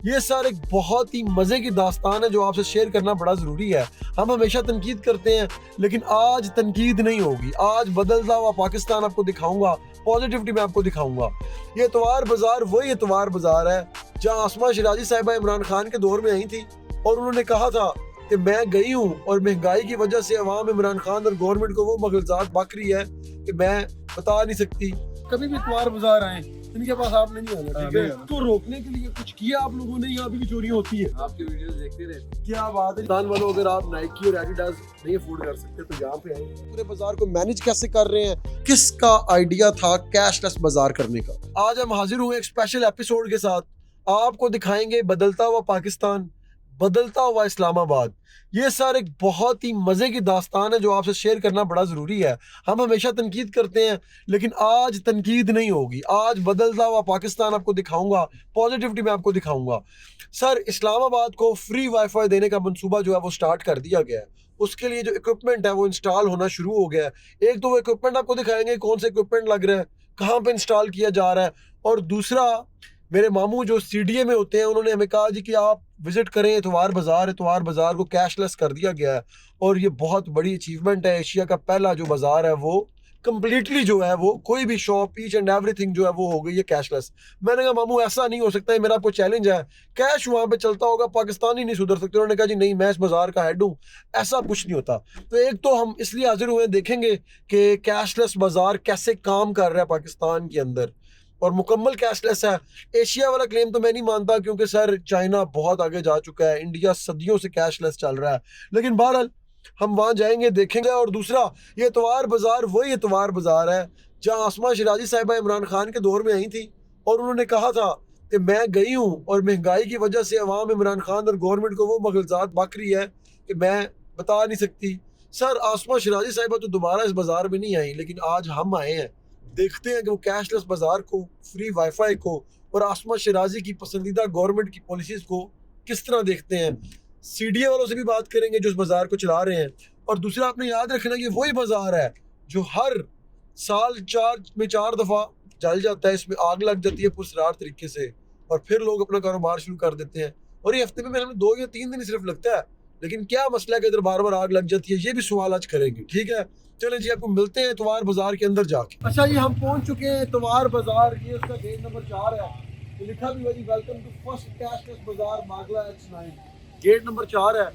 ये सर एक बहुत ही मज़े की दास्तान है जो आपसे शेयर करना बड़ा ज़रूरी है। हम हमेशा तनकीद करते हैं, लेकिन आज तनकीद नहीं होगी। आज बदलता हुआ पाकिस्तान आपको दिखाऊँगा, पॉज़िटिविटी मैं आपको दिखाऊँगा। ये इतवार बाज़ार वही इतवार बाज़ार है, जहाँ आसमा शिराज़ी साहिबा इमरान खान के दौर में आई थी और उन्होंने कहा था कि मैं गई हूँ और महंगाई की वजह से अवाम इमरान खान और गवर्नमेंट को वो मग़ज़ात बक रही है कि मैं बता नहीं सकती। कभी भी इतवार बाज़ार आए, इनके पास आपने नहीं आना, ठीक है? तो रोकने के लिए कुछ किया आप लोगों ने? यहाँ भी चोरी होती है, आपकी वीडियोस देखते रहते। क्या बात है पाकिस्तान वालों, अगर आप नाइकी और एडिडास नहीं अफोर्ड कर सकते तो यहाँ पे आए। पूरे बाजार को मैनेज कैसे कर रहे हैं, किसका आइडिया था कैशलेस बाजार करने का? आज हम हाजिर हुए एक स्पेशल एपिसोड के साथ। आपको दिखाएंगे बदलता हुआ पाकिस्तान, बदलता हुआ इस्लामाबाद। ये सर एक बहुत ही मज़े की दास्तान है जो आपसे शेयर करना बड़ा ज़रूरी है। हम हमेशा तनकीद करते हैं, लेकिन आज तनकीद नहीं होगी। आज बदलता हुआ पाकिस्तान आपको दिखाऊंगा, पॉजिटिविटी में आपको दिखाऊंगा। सर इस्लामाबाद को फ्री वाईफाई देने का मंसूबा जो है वो स्टार्ट कर दिया गया है। उसके लिए जो इक्विपमेंट है वो इंस्टॉल होना शुरू हो गया है। एक तो वो इक्विपमेंट आपको दिखाएंगे कौन से इक्विपमेंट लग रहे हैं, कहाँ पे इंस्टॉल किया जा रहा है। और दूसरा, मेरे मामू जो सीडीए में होते हैं उन्होंने हमें कहा जी कि आप विजिट करें इतवार बाज़ार को कैशलेस कर दिया गया है। और ये बहुत बड़ी अचीवमेंट है। एशिया का पहला जो बाज़ार है वो कंप्लीटली जो है वो कोई भी शॉप ईच एंड एवरीथिंग जो है वो हो गई है कैशलेस। मैंने कहा मामू ऐसा नहीं हो सकता है, मेरा आपको चैलेंज है, कैश वहाँ पे चलता होगा, पाकिस्तान ही नहीं सुधर सकते। उन्होंने कहा जी नहीं, मैं इस बाज़ार का हेड हूँ, ऐसा कुछ नहीं होता। तो एक तो हम इसलिए हाजिर हुए देखेंगे कि कैशलेस बाज़ार कैसे काम कर रहा है पाकिस्तान के अंदर, और मुकम्मल कैशलेस है। एशिया वाला क्लेम तो मैं नहीं मानता, क्योंकि सर चाइना बहुत आगे जा चुका है, इंडिया सदियों से कैशलेस चल रहा है। लेकिन बहरहाल हम वहाँ जाएंगे, देखेंगे। और दूसरा, ये इतवार बाज़ार वही इतवार बाज़ार है जहाँ आसमा शिराज़ी साहिबा इमरान खान के दौर में आई थी और उन्होंने कहा था कि मैं गई हूँ और महंगाई की वजह से अवाम इमरान खान और गवर्नमेंट को वो मग़ज़ात बक रही है कि मैं बता नहीं सकती। सर आसमा शिराज़ी साहिबा तो दोबारा इस बाज़ार में नहीं आई, लेकिन आज हम आए हैं। देखते हैं कि वो कैशलेस बाज़ार को, फ्री वाईफाई को और आसमा शिराज़ी की पसंदीदा गवर्नमेंट की पॉलिसीज़ को किस तरह देखते हैं। सीडीए वालों से भी बात करेंगे जो इस बाज़ार को चला रहे हैं। और दूसरा, आपने याद रखना कि वही बाज़ार है जो हर साल चार दफ़ा जल जाता है, इसमें आग लग जाती है पुरस्कार तरीके से, और फिर लोग अपना कारोबार शुरू कर देते हैं। और ये हफ्ते में हमें 2 या 3 दिन ही सिर्फ लगता है, लेकिन क्या मसला है कि इधर बार बार आग लग जाती है, ये भी सवाल आज करेंगे, ठीक है? चलें जी, आपको मिलते हैं इतवार बाज़ार के अंदर जाके। अच्छा जी, हम पहुंच चुके हैं इतवार बाज़ार। ये उसका गेट नंबर 4 है, लिखा भी हुआ जी वेलकम टू फर्स्ट कैशलेस बाज़ार बागला X9। गेट नंबर 4 है।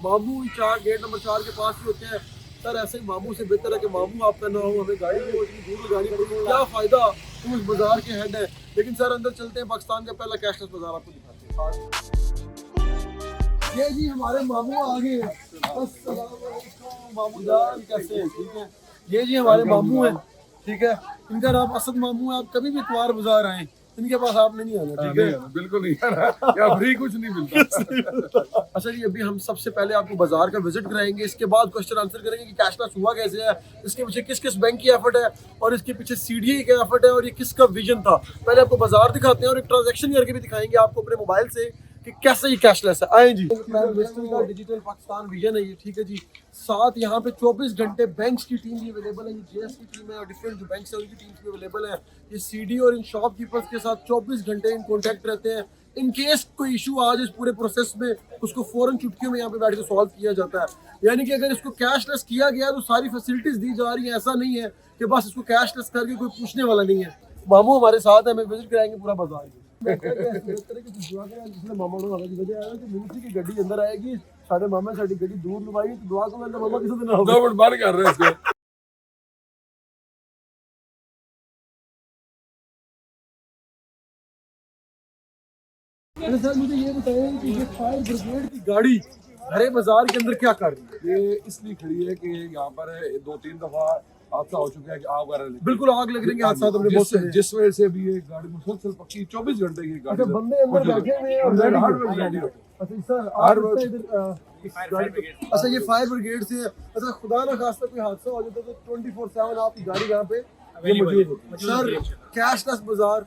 मामू ही 4 गेट नंबर 4 के पास ही होते हैं। सर ऐसे ही मामू से बेहतर है कि मामू आपका ना हो, हमें गाड़ी में इतनी दूर लगानी पड़ेगी, क्या फ़ायदा, तुम उस बाज़ार के हेड है। लेकिन सर अंदर चलते हैं, पाकिस्तान का पहला कैशलेस बाज़ार आपको दिखाते हैं। ये जी हमारे मामू आ गए हैं। अस्सलाम वालेकुम मामू जान, कैसे हैं? ठीक है। ये जी हमारे मामू हैं, ठीक है। इनका नाम असद मामू है। आप कभी भी इतवार बाज़ार आए, इनके पास आपने नहीं आना, ठीक है? बिल्कुल नहीं आना, या फ्री कुछ नहीं मिलता। अच्छा जी, अभी हम सबसे पहले आपको बाजार का विजिट कराएंगे, इसके बाद क्वेश्चन आंसर करेंगे कि कैशलेस हुआ कैसे है, इसके पीछे किस किस बैंक की एफर्ट है और इसके पीछे सीडीए का एफर्ट है और ये किसका विजन था। पहले आपको बाजार दिखाते हैं और एक ट्रांजैक्शन करके भी दिखाएंगे आपको अपने मोबाइल से कि कैसे ये कैशलेस है। आए जी, प्राइम मिनिस्टर का डिजिटल पाकिस्तान विजन है ये, ठीक है जी। साथ यहाँ पे 24 घंटे बैंक्स की टीम भी अवेलेबल है, ये जेएस की टीम है और डिफरेंट जो बैंक्स है उनकी टीम्स भी अवेलेबल है। ये सीडी और इन शॉपकीपर्स के साथ 24 घंटे इन कॉन्टैक्ट रहते हैं। इन केस कोई इशू आ जाए इस पूरे प्रोसेस में, उसको फौरन चुटकियों में यहाँ पे बैठ के सॉल्व किया जाता है। यानी कि अगर इसको कैशलेस किया गया तो सारी फैसिलिटीज दी जा रही है, ऐसा नहीं है कि बस इसको कैशलेस करके कोई पूछने वाला नहीं है। मामू हमारे साथ है, हमें विजिट कराएंगे पूरा बाजार। मामा मिनिस्ट्री की गड्डी अंदर आएगी, साढ़े मामा साड़ी गड्डी दूर लवाएगी तो दुआ को मामा किसी दिन दो मिनट बात कर रहे हैं इसको। सर मुझे ये बताएं कि ये फायर ब्रिगेड की गाड़ी हरे बाजार के अंदर क्या कर रही है? ये इसलिए खड़ी है कि यहाँ पर 2-3 दफा हादसा हो चुका है कि आग वगैरह लगी। बिल्कुल आग लग रही है, हादसा हमने बहुत से जिस वजह से भी ये गाड़ी मुसलसल पक्की 24 घंटे की गाड़ी। अच्छा, बंदे अंदर बैठे हुए हैं और रेडी। अच्छा सर, अच्छा ये फायर ब्रिगेड से, अच्छा खुदा ना खास्ता कोई हादसा हो जाता तो 24/7 आपकी गाड़ी यहाँ पे मौजूद होती। सर कैशलेस बाजार,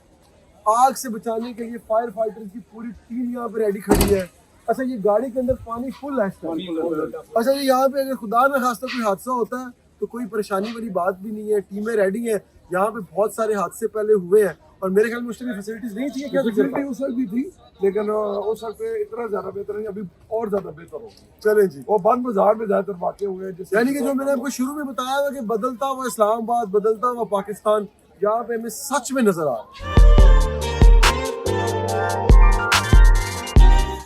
आग से बचाने के लिए फायर फाइटर्स की पूरी टीम यहाँ पे रेडी खड़ी है। अच्छा ये गाड़ी के अंदर पानी फुल है। अच्छा ये यहाँ पे अगर खुदा ना खास्ता कोई हादसा होता है तो कोई परेशानी वाली बात भी नहीं है, टीमें रेडी हैं। यहाँ पे बहुत सारे हादसे पहले हुए हैं और मेरे ख्याल में उस टाइम फैसिलिटीज नहीं थी, क्या फैसिलिटी उस वक्त भी थी, लेकिन उस वक्त इतना ज्यादा बेहतर नहीं, अभी और ज्यादा बेहतर हो गया। चले जी। वो बंद बाजार में ज्यादातर वाक़े हुए हैं, यानी कि जो मैंने आपको शुरू में बताया था कि बदलता हुआ इस्लामाबाद, बदलता हुआ पाकिस्तान, यहाँ पे हमें सच में नजर आ रहा है।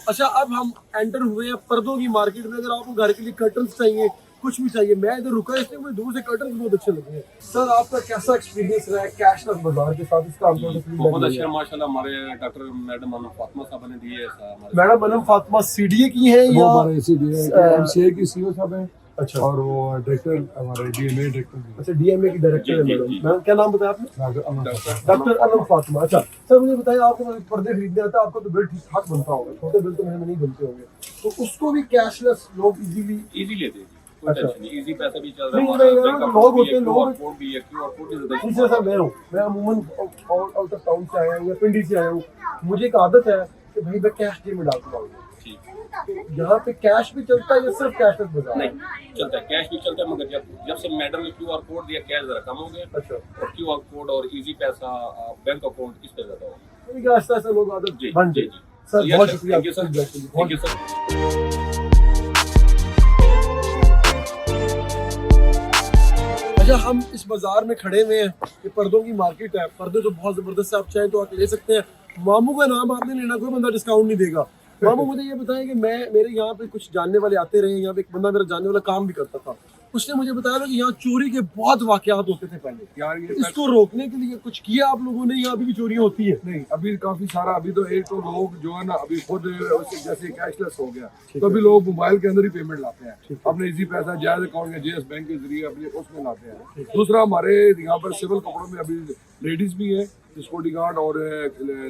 अच्छा, अब हम एंटर हुए हैं पर्दों की मार्केट में। अगर आपको घर के लिए कर्टन्स चाहिए, कुछ भी चाहिए, मैं इधर रुका इसलिए मुझे दूर से कर्टन्स बहुत अच्छे लगे हैं। सर, आपका कैसा एक्सपीरियंस रहा है कैशलेस बाजार के साथ? इसका बहुत अच्छा माशाल्लाह। हमारे डॉक्टर मैडम अनम फातिमा साहब ने दिए है। मैडम अनम फातिमा सीडीए की है वो या हमारे एमसीए की सीईओ साहब हैं। अच्छा, और वो डायरेक्टर हमारे डीएमए डायरेक्टर। अच्छा, डीएमए की डायरेक्टर है मैडम। मैडम क्या नाम बताया आपने? डॉक्टर अनम फातिमा। अच्छा सर, मुझे बताइए, आपको पर्दे खरीदने आता है, आपको तो बिल ठीक ठाक बनता होगा, छोटे बिल तो मेरे में नहीं बनते होंगे, तो उसको भी कैशलेस लोग इजीली लेते हैं। अच्छा, इजी पैसा भी चल नहीं, रहा है। लोग होते हैं, लोग कोड भी है, क्यूआर कोड भी ज्यादा। जैसे सर मैं अमूमन आउट ऑफ टाउन से आया हूँ या पिंडी से आया हूँ, मुझे एक आदत है कि भाई मैं कैश जेब में डालता हूँ। तो यहाँ पे कैश भी चलता है या सिर्फ कैशलेस बाजार? नहीं चलता है, कैश भी चलता है, मगर जब से मैडम ने क्यूआर कोड दिया, कैश जरा कम हो गया। अच्छा, और क्यूआर कोड और इजी पैसा बैंक अकाउंट इस पे ज्यादा हो गया। यानी कि आस्ता आस्ता लोग आदत बन जी गए। जी सर बहुत शुक्रिया, thank you sir, thank you sir. अच्छा, हम इस बाजार में खड़े हुए हैं, ये पर्दों की मार्केट है। पर्दे तो बहुत जबरदस्त है, आप चाहें तो आके ले सकते हैं। मामू का नाम आपने लेना, कोई बंदा डिस्काउंट नहीं देगा। मामू मुझे ये बताएं कि मेरे यहाँ पे कुछ जानने वाले आते रहे, यहाँ पे एक बंदा मेरा जानने वाला काम भी करता था, उसने मुझे बताया था कि यहाँ चोरी के बहुत वाकयात होते थे पहले। यार ये इसको रोकने के लिए कुछ किया आप लोगों ने? यहाँ अभी भी चोरियां होती है? नहीं, अभी काफी सारा, अभी तो एक तो लोग जो है ना, अभी खुद जैसे कैशलेस हो गया तो अभी लोग मोबाइल के अंदर ही पेमेंट लाते हैं, अपने इजी पैसा जायज अकाउंट या जेएस बैंक के जरिए अपने उसमें लाते हैं। दूसरा, हमारे यहाँ पर सिविल कपड़ों में अभी लेडीज भी है सिक्योरिटी गार्ड, और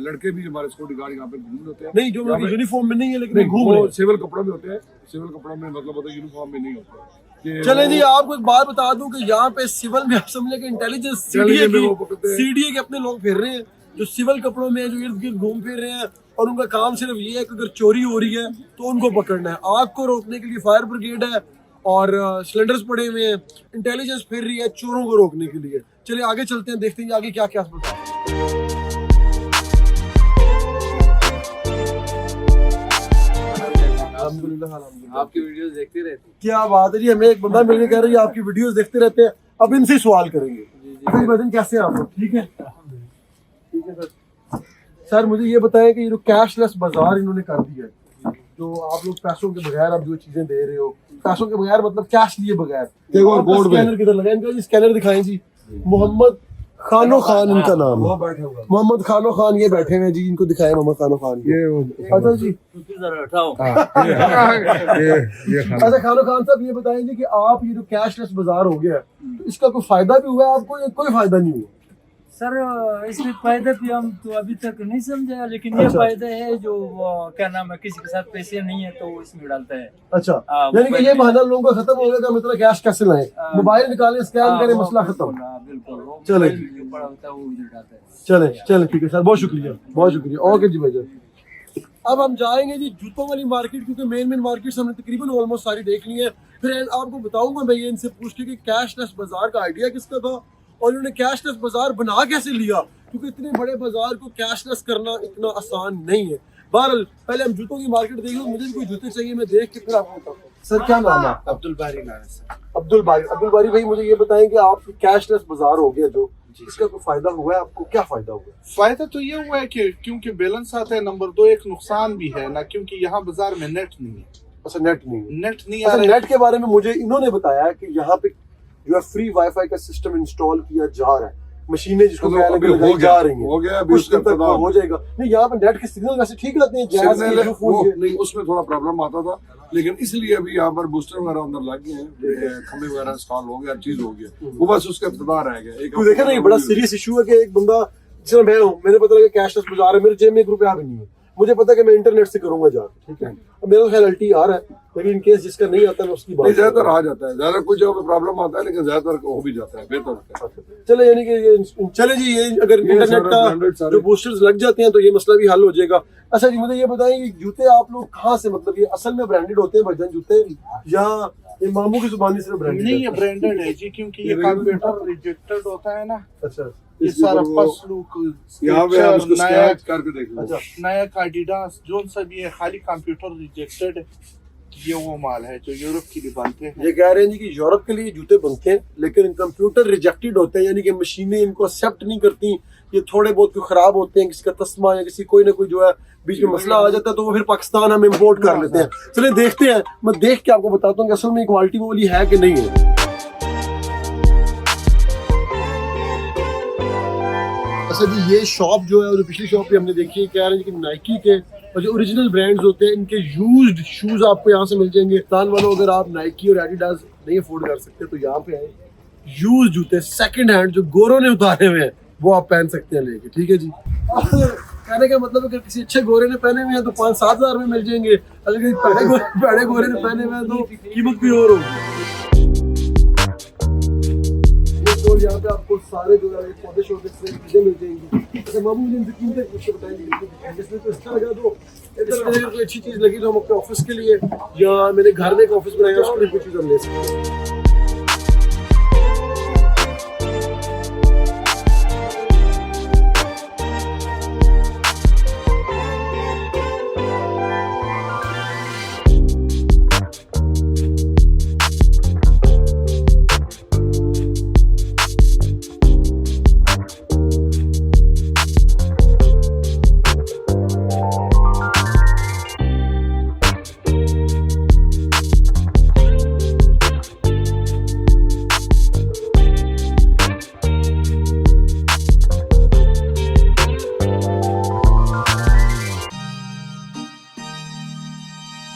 लड़के भी हमारे सिक्योरिटी गार्ड यहाँ पे घूम होते हैं। नहीं, जो यूनिफॉर्म में नहीं है लेकिन घूम वो रहे हैं। सिविल कपड़ों में होते हैं। सिविल कपड़ों में मतलब होता है, यूनिफॉर्म में नहीं होता। चले जी, आपको एक बात बता दूं कि यहाँ पे सिविल में आप समझ लें इंटेलिजेंस सीडीए के अपने लोग फिर रहे हैं, जो सिविल कपड़ों में जो इर्द गिर्द घूम फिर रहे हैं, और उनका काम सिर्फ ये है कि अगर चोरी हो रही है तो उनको पकड़ना है। आग को रोकने के लिए फायर ब्रिगेड है और सिलेंडर्स पड़े हुए हैं, इंटेलिजेंस फिर रही है चोरों को रोकने के लिए। चलिए आगे चलते हैं, देखते हैं आगे क्या क्या बता। आपकी वीडियोस देखते रहते हैं। क्या बात है जी, हमें एक बंदा मिलने कह रही है आपकी वीडियोस देखते रहते हैं, अब इनसे सवाल करेंगे। अच्छा वजन कैसे हैं आप लोग? ठीक है, ठीक है सर। सर मुझे ये बताएं कि ये जो कैशलेस बाजार इन्होंने कर दिया है, जो आप लोग पैसों के बगैर अब जो चीजें दे रहे हो, पैसों के बगैर मतलब कैश लिए बगैर, स्कैनर किधर लगा? इनका जी स्कैनर दिखाएं जी। मोहम्मद खानो खान इनका नाम है, मोहम्मद खानो खान, ये बैठे हुए जी, इनको दिखाएं मोहम्मद खानो खान ये। अच्छा जी, अच्छा खानो खान साहब ये बताएं जी कि आप ये जो कैशलेस बाजार हो गया तो इसका कोई फायदा भी हुआ है आपको या कोई फायदा नहीं हुआ? सर, इसमें फायदे भी हम तो अभी तक नहीं समझा, लेकिन ये फायदे है जो क्या नाम है, किसी के साथ पैसे नहीं है तो इसमें डालता है। अच्छा, यानी कि ये बहाना लोगों का खत्म हो गया का मतलब कैश कैसे लाएं, मोबाइल निकालें, स्कैन करें, मसला खत्म। बिल्कुल, चले जो बड़ा होता है वो इधर डालता है। चले चले, ठीक है सर, बहुत शुक्रिया, बहुत शुक्रिया। ओके जी भाई। अब हम जाएंगे जी जूतों वाली मार्केट, क्योंकि मेन मार्केट्स हमने तकरीबन ऑलमोस्ट सारी देख ली है। फिर आपको बताऊंगा मैं ये इनसे पूछ के कि कैशलेस बाजार का आइडिया किसका था और इन्होंने कैशलेस बाजार बना कैसे लिया, क्योंकि इतने बड़े बाजार को कैशलेस करना इतना आसान नहीं है। बहरहाल पहले हम जूतों की मार्केट देख लो, मुझे भी कोई जूते चाहिए, मैं देख के फिर आपको बताऊँ। सर क्या नाम है? अब्दुल बारी नाम है सर। अब्दुल बारी भाई, मुझे ये बताएं कि आप कैशलेस बाजार हो गया जो, इसका कोई फायदा हुआ है आपको? क्या फायदा हुआ? फायदा तो ये हुआ है कि क्योंकि बैलेंस आता है, नंबर 2 एक नुकसान भी है ना, क्योंकि यहाँ बाजार में नेट नहीं है। अच्छा, नेट नहीं है। नेट नहीं अच्छा, आ रहा है। नेट के बारे में मुझे इन्होंने बताया कि यहाँ पे जो है फ्री वाईफाई का सिस्टम इंस्टॉल किया जा रहा है, मशीनें जिसको लगाई जा रही हैं, हो गया अभी, कुछ दिन तक हो जाएगा। नहीं, यहाँ पे नेट के सिग्नल वैसे ठीक रहते हैं, नहीं, उसमें थोड़ा प्रॉब्लम आता था, लेकिन इसलिए अभी यहाँ पर बूस्टर वगैरह अंदर लग गए हैं, खंभे वगैरह इंस्टॉल हो गया, चीज हो गया, वो बस उसका इब्तिदा रह गया। तो देखा ना, ये बड़ा सीरियस इशू है कि एक बंदा, जिसमें मैं हूँ, मैंने पता लगा कैशलेस बाजार है, मेरे जेब में 1 रुपया भी नहीं है, मुझे पता है कि मैं इंटरनेट से करूंगा जाकर, ठीक है। अब मेरा ख्याल LTE आ रहा है, लेकिन इन केस जिसका नहीं आता है उसकी बात ज्यादातर आ जाता है, ज्यादा कुछ जगह पे प्रॉब्लम आता है, लेकिन ज्यादातर हो भी जाता है, बेहतर होता है। चले, यानी कि ये चले जी, ये अगर इंटरनेट का जो बूस्टर्स लग जाते हैं तो ये मसला भी हल हो जाएगा। अच्छा जी, मुझे ये बताएं कि जूते आप लोग कहाँ से, मतलब ये असल में ब्रांडेड होते हैं वर्जन जूते, या ये मामू की जुबानी सिर्फ ब्रांडेड नहीं, ये ब्रांडेड है जी, क्योंकि ये कंप्यूटर रिजेक्टेड होता है ना। अच्छा, ये सारा पसलू यहाँ पे आप इसको स्क्रैच करके देख लो। अच्छा, नया एडिडास जो सा भी है, खाली कंप्यूटर रिजेक्टेड है। ये वो माल है जो यूरोप के लिए बनते हैं। ये कह रहे हैं जी कि यूरोप के लिए जूते बनते हैं लेकिन कंप्यूटर रिजेक्टेड होते हैं, यानी कि मशीनें इनको एक्सेप्ट नहीं करती। ये थोड़े बहुत क्यों खराब होते हैं, किसी का तस्मा या किसी कोई ना कोई जो है बीच में मसला आ जाता है तो वो फिर पाकिस्तान हम इम्पोर्ट कर लेते हैं। चलिए देखते हैं, मैं देख के आपको बताता हूँ कि असल में क्वालिटी वाली है कि नहीं है। अच्छा जी, ये शॉप जो है और पिछली शॉप पे हमने देखी है, कह रहे हैं कि नाइकी के और जो ओरिजिनल ब्रांड्स होते हैं इनके यूज्ड शूज आपको यहाँ से मिल जाएंगे। तान वालों, अगर आप नाइकी और एडिडास नहीं अफोर्ड कर सकते तो यहाँ पे आए, यूज जूते सेकंड हैंड जो गोरों ने उतारे हुए हैं वो आप पहन सकते हैं लेके। ठीक है जी, कहने का मतलब अगर किसी अच्छे गोरे ने पहने हुए हैं तो 5-7 हज़ार में मिल जाएंगे, अगर किसी बड़े गोरे ने पहने हुए हैं तो कीमत भी और होगी। और यहाँ पे आपको सारे जो है पौधे शौधे से चीजें मिल जाएंगी। अच्छा मामू, मुझे इनकी कीमतें कुछ बताएंगे, जिसमें तो अच्छा लगा दो, इधर अगर कोई अच्छी चीज लगी तो हम अपने ऑफिस के लिए या मैंने घर में एक ऑफिस बनाया उसके लिए कोई चीज हम ले सकते हैं।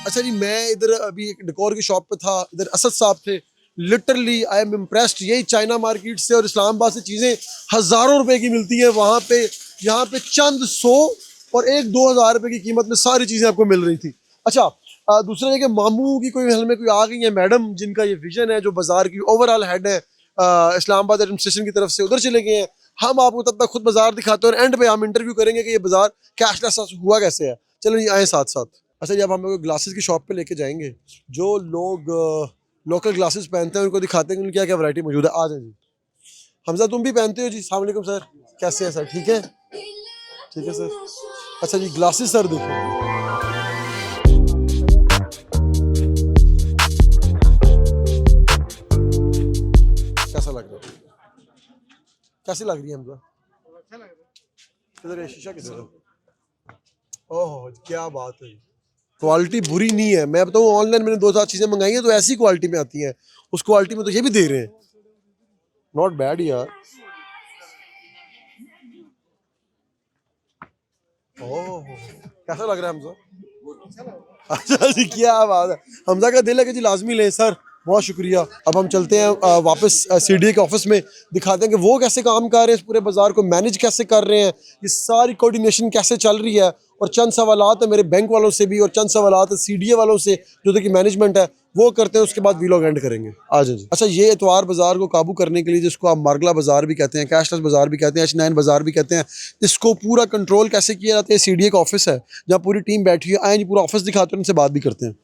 अच्छा जी, मैं इधर अभी एक डेकोर की शॉप पे था, इधर असद साहब थे। Literally I am impressed. यही चाइना मार्केट से और इस्लामाबाद से चीज़ें हज़ारों रुपए की मिलती हैं वहाँ पे, यहाँ पे चंद 100 और 1-2 हज़ार रुपए की कीमत में सारी चीज़ें आपको मिल रही थी। अच्छा, दूसरा ये कि मामू की कोई हल में कोई आ गई है मैडम जिनका ये विजन है, जो बाजार की ओवरऑल हेड है इस्लामाबाद एडमिनिस्ट्रेशन की तरफ से, उधर चले गए हैं। हम आपको तब तक खुद बाजार दिखाते हैं और एंड पे हम इंटरव्यू करेंगे कि ये बाजार कैशलेस हुआ कैसे है। चलो जी, आए साथ साथ। अच्छा जी, अब हम लोग ग्लासेस की शॉप पे लेके जाएंगे। जो लोग लोकल ग्लासेस पहनते हैं उनको दिखाते हैं कि उनकी क्या क्या वैरायटी मौजूद है। आ जाए जी। हमजा, तुम भी पहनते हो जी? अस्सलाम वालेकुम सर, कैसे हैं सर? ठीक है, ठीक है सर। अच्छा जी, ग्लासेस सर देखिए, कैसा लग रहा है? कैसी लग रही है हमजा? किधर है शीशा, किधर है? ओह क्या बात है, क्वालिटी बुरी नहीं है। मैं बताऊँ, ऑनलाइन मैंने 2-4 चीज़ें मंगाई हैं तो ऐसी क्वालिटी में आती हैं, उस क्वालिटी में तो ये भी दे रहे हैं। नॉट बैड यार। ओह कैसा लग रहा है हमजा? अच्छा जी, क्या बात है। हमजा का दिल है कि जी लाजमी लें सर, बहुत शुक्रिया। अब हम चलते हैं वापस सीडीए के ऑफिस में, दिखाते हैं कि वो कैसे काम कर रहे हैं, इस पूरे बाजार को मैनेज कैसे कर रहे हैं, ये सारी कोऑर्डिनेशन कैसे चल रही है। और चंद सवालात है मेरे बैंक वालों से भी और चंद सवालात है सीडीए वालों से, जो कि मैनेजमेंट है, वो करते हैं। उसके बाद वीलॉग एंड करेंगे। आ जाए जी। अच्छा, ये इतवार बाजार को काबू करने के लिए, जिसको आप मारगला बाजार भी कहते हैं, कैशलेस बाजार भी कहते हैं, H9 बाजार भी कहते हैं, इसको पूरा कंट्रोल कैसे किया जाता है? सीडीए का ऑफिस है जहाँ पूरी टीम बैठी है। आए जी, पूरा ऑफिस दिखाते हैं, उनसे बात भी करते हैं।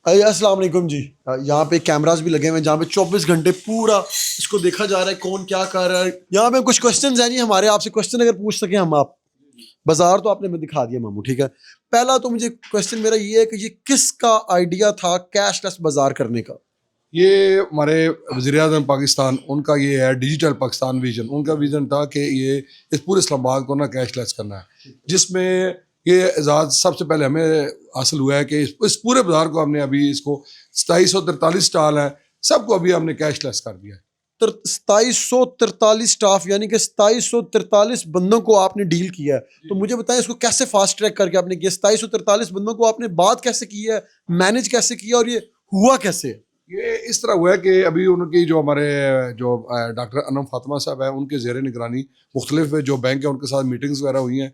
अस्सलाम वालेकुम जी। यहाँ पे कैमरास भी लगे हुए हैं जहाँ पे 24 घंटे पूरा इसको देखा जा रहा है कौन क्या कर रहा है। यहाँ पे कुछ क्वेश्चंस हैं जी हमारे, आपसे क्वेश्चन अगर पूछ सके हम आप। बाजार तो आपने मैं दिखा दिया मामू, ठीक है। पहला तो मुझे क्वेश्चन मेरा ये है कि ये किसका आइडिया था कैशलेस बाजार करने का? ये हमारे वज़ीर-ए-आज़म पाकिस्तान, उनका ये है डिजिटल पाकिस्तान विजन। उनका विजन था कि ये इस पूरे इस्लामाबाद को ना कैशलेस करना है, जिसमें ये एजाज़ सबसे पहले हमें हासिल हुआ है कि इस पूरे बाजार को हमने अभी इसको 2743 स्टॉल हैं, सबको अभी हमने कैशलेस कर दिया है। 2743 स्टाफ, यानी कि 2743 बंदों को आपने डील किया है। तो मुझे बताएं इसको कैसे फास्ट ट्रैक करके आपने किया? 2743 बंदों को आपने बात कैसे की है, मैनेज कैसे किया और ये हुआ कैसे? ये इस तरह हुआ है कि अभी उनकी जो हमारे जो डॉक्टर अनम फातिमा साहब है, उनके ज़ेर निगरानी मुख्तलिफ जो बैंक है उनके साथ मीटिंग्स वगैरह हुई हैं।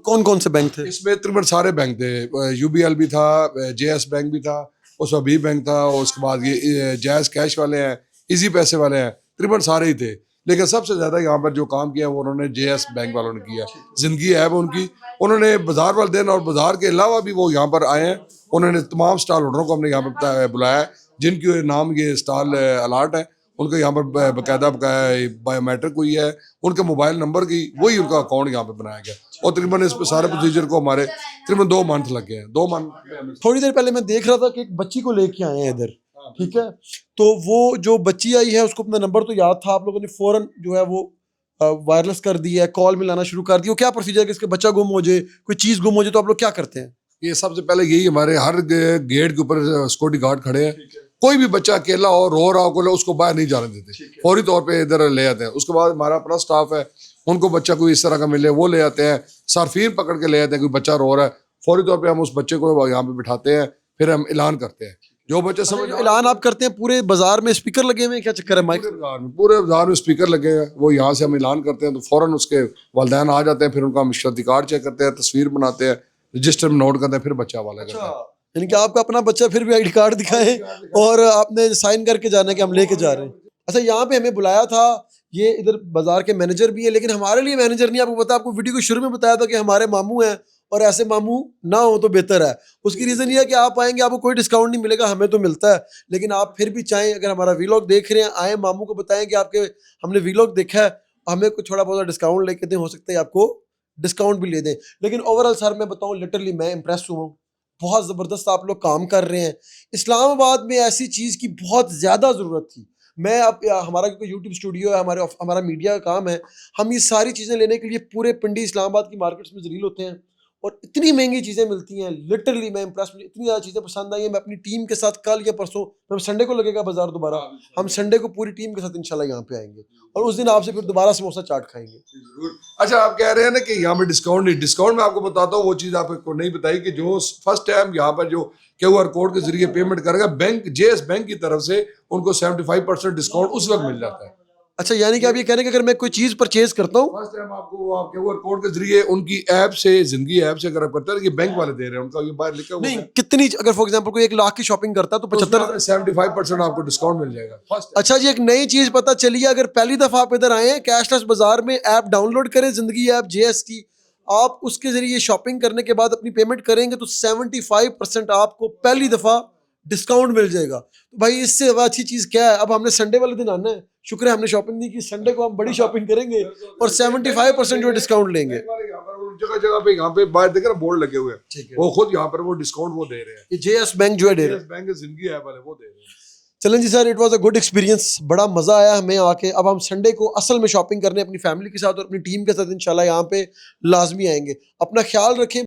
कौन कौन से बैंक थे इसमें? तकरीबन सारे बैंक थे। UBL भी था, JS बैंक भी था, उसमें भी बैंक था, और उसके बाद ये जैज़ कैश वाले हैं, इजी पैसे वाले हैं, तकरीबन सारे ही थे। लेकिन सबसे ज़्यादा यहाँ पर जो काम किया वो उन्होंने JS बैंक वालों ने किया। ज़िंदगी है वो उनकी, उन्होंने बाजार वाले दिन और बाजार के अलावा भी वो यहाँ पर आए हैं। उन्होंने तमाम स्टॉल होल्डरों को हमने यहाँ पर बुलाया है, जिनके नाम ये स्टॉल अलॉट है, उनका यहाँ पर बाकायदा बायोमेट्रिक हुई है, उनके मोबाइल नंबर की वही उनका अकाउंट यहाँ पे बनाया गया और तकरीबन इस सारे प्रोसीजर को हमारे तकरीबन 2 मंथ लग गए हैं। 2 मंथ। थोड़ी देर पहले मैं देख रहा था कि एक बच्ची को लेके आए हैं इधर, ठीक है, तो वो जो बच्ची आई है उसको अपना नंबर तो याद था, आप लोगों ने फौरन जो है वो वायरलेस कर दिया है, कॉल मिलाना शुरू कर दिया। क्या प्रोसीजर है कि इसका बच्चा गुम हो जाए, कोई चीज़ गुम हो जाए तो आप लोग क्या करते हैं? ये सबसे पहले यही, हमारे हर गेट के ऊपर सिक्योरिटी गार्ड खड़े हैं, कोई भी बच्चा अकेला हो रो रहा हो उसको बाहर नहीं जाने देते, फौरी तौर पे इधर ले आते हैं। उसके बाद हमारा अपना स्टाफ है, उनको बच्चा कोई इस तरह का मिले वो ले आते हैं, सार्फिन पकड़ के ले आते हैं, कोई बच्चा रो रहा है फौरी तौर पे हम उस बच्चे को यहाँ पे बिठाते हैं, फिर हम ऐलान करते हैं। जो बच्चे समझ ऐलान आप करते हैं, पूरे बाजार में स्पीकर लगे हुए हैं, क्या चक्कर है? माइक पूरे बाजार में स्पीकर लगे हैं, वो यहाँ से हम ऐलान करते हैं तो फौरन उसके वालिदैन आ जाते हैं, फिर उनका मिशरती कार्ड चेक करते हैं, तस्वीर बनाते हैं, रजिस्टर में नोट करते हैं, फिर बच्चा वाला करते हैं। यानी कि आपका अपना बच्चा फिर भी आईडी कार्ड दिखाए और आपने साइन करके जाना है कि हम लेके जा रहे हैं। अच्छा, यहाँ पे हमें बुलाया था, ये इधर बाजार के मैनेजर भी है, लेकिन हमारे लिए मैनेजर नहीं। आपको पता, आपको वीडियो को शुरू में बताया था कि हमारे मामू हैं और ऐसे मामू ना हो तो बेहतर है। उसकी रीज़न ये है कि आप आएंगे आपको कोई डिस्काउंट नहीं मिलेगा, हमें तो मिलता है, लेकिन आप फिर भी चाहें अगर हमारा वीलॉग देख रहे हैं, आए मामू को बताएं कि आपके हमने वीलॉग देखा है, हमें कुछ थोड़ा बहुत डिस्काउंट लेके दें, हो सकता है आपको डिस्काउंट भी ले दें। लेकिन ओवरऑल सर मैं बताऊँ, लिटरली मैं इंप्रेस हुआ हूँ, बहुत ज़बरदस्त आप लोग काम कर रहे हैं। इस्लामाबाद में ऐसी चीज़ की बहुत ज़्यादा ज़रूरत थी। मैं अब हमारा क्योंकि यूट्यूब स्टूडियो है, हमारा मीडिया का काम है, हम ये सारी चीज़ें लेने के लिए पूरे पिंडी इस्लामाबाद की मार्केट्स में जलील होते हैं और इतनी महंगी चीज़ें मिलती हैं। लिटरली मैं इंप्रेस, मुझे इतनी ज़्यादा चीज़ें पसंद आई हैं। मैं अपनी टीम के साथ कल या परसों, मैं संडे को लगेगा बाजार दोबारा, हम संडे को पूरी टीम के साथ इंशाल्लाह यहाँ पे आएंगे और उस दिन आपसे फिर दोबारा समोसा चाट खाएंगे। अच्छा, आप कह रहे हैं ना कि यहाँ पे डिस्काउंट नहीं, डिस्काउंट मैं आपको बताता हूँ, वो चीज़ आपको नहीं बताई कि जो फर्स्ट टाइम यहाँ पर जो QR कोड के जरिए पेमेंट करेगा, बैंक JS बैंक की तरफ से उनको 75% डिस्काउंट उस वक्त मिल जाता है। अच्छा, यानी कि आप ये कह रहे हैं कि अगर मैं कोई चीज़ परचेज करता हूँ, फर्स्ट टाइम आपको आप QR कोड के जरिए उनकी ऐप से, जिंदगी ऐप से अगर आप करते हैं, ये बैंक वाले दे रहे हैं, उनका ये बाहर लिखा हुआ नहीं है। कितनी, अगर फॉर एग्जांपल कोई 1 लाख की शॉपिंग करता है तो 75 75% आपको डिस्काउंट मिल जाएगा फर्स्ट। अच्छा जी, एक नई चीज पता चली है, अगर पहली दफा आप इधर आए हैं, कैशलेस बाजार में ऐप डाउनलोड करें, जिंदगी ऐप JS की, आप उसके जरिए शॉपिंग करने के बाद अपनी पेमेंट करेंगे तो 75% आपको पहली दफा डिस्काउंट मिल जाएगा। तो भाई इससे अच्छी चीज क्या है? अब हमने संडे वाले दिन आना है, शुक्र है हमने शॉपिंग नहीं की, संडे को हम बड़ी शॉपिंग करेंगे और 75% जो डिस्काउंट लेंगे। जगह जगह पे यहाँ पे बाहर देख रहे बोर्ड लगे हुए हैं, वो खुद यहाँ पर वो डिस्काउंट वो दे रहे हैं। ये JS बैंक जो है दे रहे हैं, बैंक जिंदगी ऐप वाले वो दे रहे हैं। चलें जी sir, it was a good experience, बड़ा मज़ा आया हमें आके। अब हम संडे को असल में शॉपिंग करने अपनी फैमिली के साथ और अपनी टीम के साथ इंशाल्लाह यहाँ पे लाजमी आएंगे। अपना ख्याल रखें।